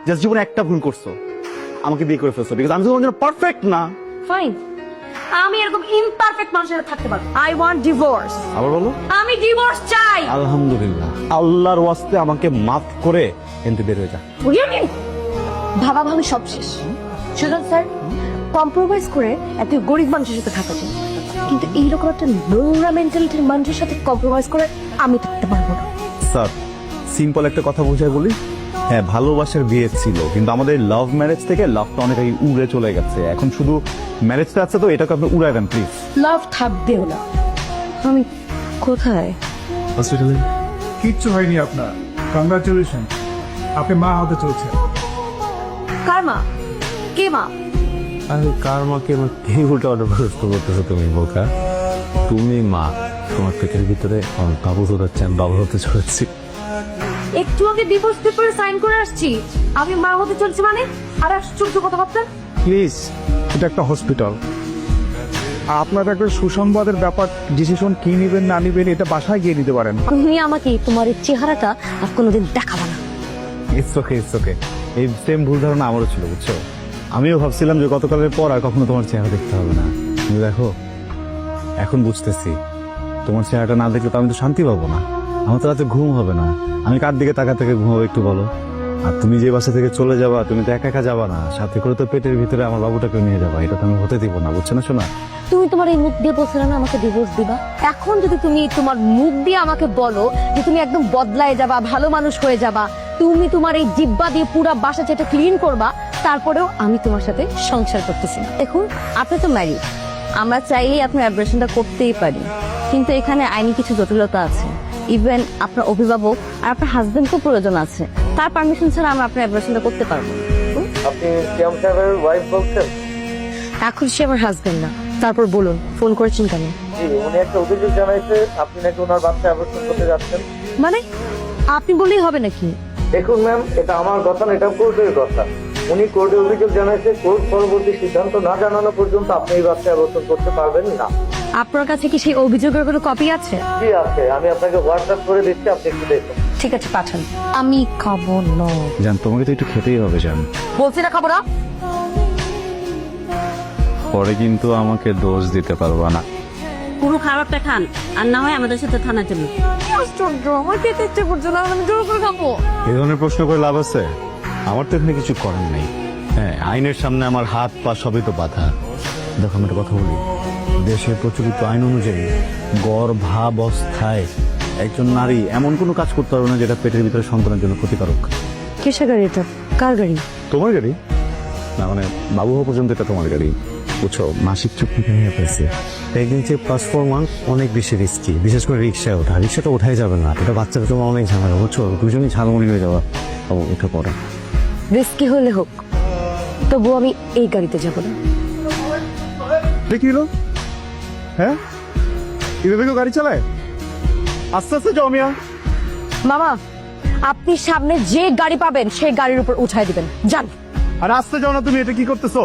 Just জীবনে একটা ভুল করছো, আমাকে বিয়ে করে ফেলছো, বিকজ আমি তো তোমার জন্য পারফেক্ট না। ফাইন, আমি এরকম ইমপারফেক্ট মানুষের সাথে থাকতে পারবো। I want divorce. আবার বলো। আমি ডিভোর্স চাই। আলহামদুলিল্লাহ, আল্লাহর ওয়াস্তে আমাকে মাফ করে এনতে বের হয়ে যা। ভাবা ভাবি সব শেষ। সুজন স্যার, কম্প্রোমাইজ করে এত গরিব মানুষের সাথে থাকা যায়, কিন্তু এইরকম একটা নোংরা মেন্টালিটির মানুষের সাথে কম্প্রোমাইজ করে আমি থাকতে পারবো না। স্যার, সিম্পল একটা কথা বোঝায় বলি, হ্যাঁ ভালোবাসার বিয়ে ছিল, কিন্তু আমাদের লাভ ম্যারেজ থেকে লাভটা অনেক আগে উড়ে চলে গেছে। এখন শুধু ম্যারেজটা আছে, তো এটাকে আপনি উড়ায় দেন প্লিজ। লাভ থাকবেও না। আমি কোথায়? হসপিটালে। কিচ্ছু হয়নি আপনার, কংগ্রাচুলেশন, আপনি মা হতে চলছেন। কার মা? কে মা? আরে কার মাকে এই উল্টা অর্ডার প্রশ্ন করতেছো তুমি বোকা? তুমি মা, তোমার পেটের ভিতরে আমার বাবু হচ্ছে, আমি বাবু হতে চলেছি। একটু আগে ডিভোর্স পেপারে সাইন করে আসছি, আমি মা হতে চলছি মানে? আর আশ্চর্য কথাবার্তা। প্লিজ, এটা একটা হসপিটাল, আপনার একটা সুসংবাদের ব্যাপার। ডিসিশন কি নিবেন না নিবেন এটা বাসায় গিয়ে নিতে পারেন। তুমি আমাকে তোমার এই চেহারাটা আর কোনোদিন দেখাবো না। It's okay, it's okay. এই সেম ভুল ধারণা আমারও ছিল, বুঝছো? আমিও ভাবছিলাম যে গতকালের পর আর কখনো তোমার চেহারা দেখতে হবে না, কিন্তু দেখো এখন বুঝতেছি তোমার চেহারাটা না দেখলে তো আমি তো শান্তি পাবো না, আমার তো রাতে ঘুম হবে না। আমি কার দিকে তাকা থেকে ঘুমাবো একটু বলো? আর তুমি যে বাসা থেকে চলে যাবা, তুমি তো একা একা যাবা না, সাথে করে তো পেটের ভিতরে আমার বাবুটাকে নিয়ে যাবা, এটা তো আমি হতে দিব না, বুঝছো না শোনা? তুমি তোমার এই মুখ দিয়ে বলছিলে না আমাকে ডিভোর্স দিবা, এখন যদি তুমি তোমার মুখ দিয়ে আমাকে বলো যে তুমি একদম বদলায় যাবা, ভালো মানুষ হয়ে যাবা, তুমি তোমার এই জিব্বা দিয়ে পুরা বাসা যেটা ক্লিন করবা, তারপরেও আমি তোমার সাথে সংসার করতেছি না। দেখুন, আপনি তো ম্যারিড, আমরা চাইলেই আপনার অ্যাব্রেশনটা করতেই পারি, কিন্তু এখানে আইনি কিছু জটিলতা আছে। ইভেন আপনার অভিভাবক আর আপনার হাজবেন্ডকেও প্রয়োজন আছে, তার পারমিশন ছাড়া আমরা আপনার অ্যাব্রেশনটা করতে পারবো না। আপনি সিয়াম সাহেবের ওয়াইফ বলছেন? এখন সে আমার হাজবেন্ড না। তারপর বলুন, ফোন করেছেন কেন? জি, উনি একটা অভিযোগ জানাইছে আপনি নাকি ওনার বাচ্চা অ্যাবর্শন করতে যাচ্ছেন। মানে আপনি বললেই হবে নাকি? দেখুন ম্যাম, এটা আমার কথা না, এটা কোর্টের কথা। উনি কোর্টে অভিযোগ জানাইছে, কোর্ট পরবর্তী সিদ্ধান্ত না জানানো পর্যন্ত আপনি এই বাচ্চা অ্যাবর্শন করতে পারবেন না। আপনার কাছে কি সেই অভিযোগের কোনো কপি আছে? জি আছে, আমি আপনাকে হোয়াটসঅ্যাপ করে দিচ্ছি, আপনি একটু দেখুন। ঠিক আছে, পাঠান। আমি খাবো না। জান, তোমাকে তো একটু খেতেই হবে জান, বলছি না খাবো না। পরে কিন্তু আমাকে দোষ দিতে পারবা না। পুরো খাবারটা খান, আর না হয় আমাদের সাথে থানায় চলুন। আশ্চর্য, আমার খেতে ইচ্ছে করছে না, আমি জোর করে খাবো। এই ধরনের প্রশ্ন করে লাভ আছে? আমার তো এখানে কিছু করার নেই। হ্যাঁ, আইনের সামনে আমার হাত পা সবই তো বাধা। দেখো, আমি একটা কথা বলি, দেশের প্রচলিত আইন অনুযায়ী গর্ভাবস্থায় একজন নারী এমন কোনো কাজ করতে পারবে না যেটা পেটের ভিতরে সন্তানের জন্য ক্ষতিকারক। কিসের গাড়ি এটা? কার গাড়ি? তোমার গাড়ি না, মানে বাবু হওয়া পর্যন্ত এটা তোমার গাড়ি, বুঝছো? মাসিক চুক্তি নিয়ে পেয়েছে। প্রেগনেন্সি প্লাস 4 মান্থ অনেক বেশি রিস্কি, বিশেষ করে রিক্সায় ওঠা। রিক্সাটা ওঠাই যাবে না, এটা বাচ্চাটা তোমার অনেক ঝামেলা, বুঝছো? দুজনেই ঝালমুড়ি হয়ে যাওয়া উঠে পড়ে। রিস্কি হলে হোক, তবু আমি এই গাড়িতে যাবো না। দেখি হলো, হ্যাঁ এভাবে কেউ গাড়ি চালায়? আস্তে আস্তে যাও মিয়া। মামা, আপনি সামনে যে গাড়ি পাবেন সেই গাড়ির উপর উঠাই দিবেন, যান। আর আস্তে যাও না, তুমি এটা কি করতেছো?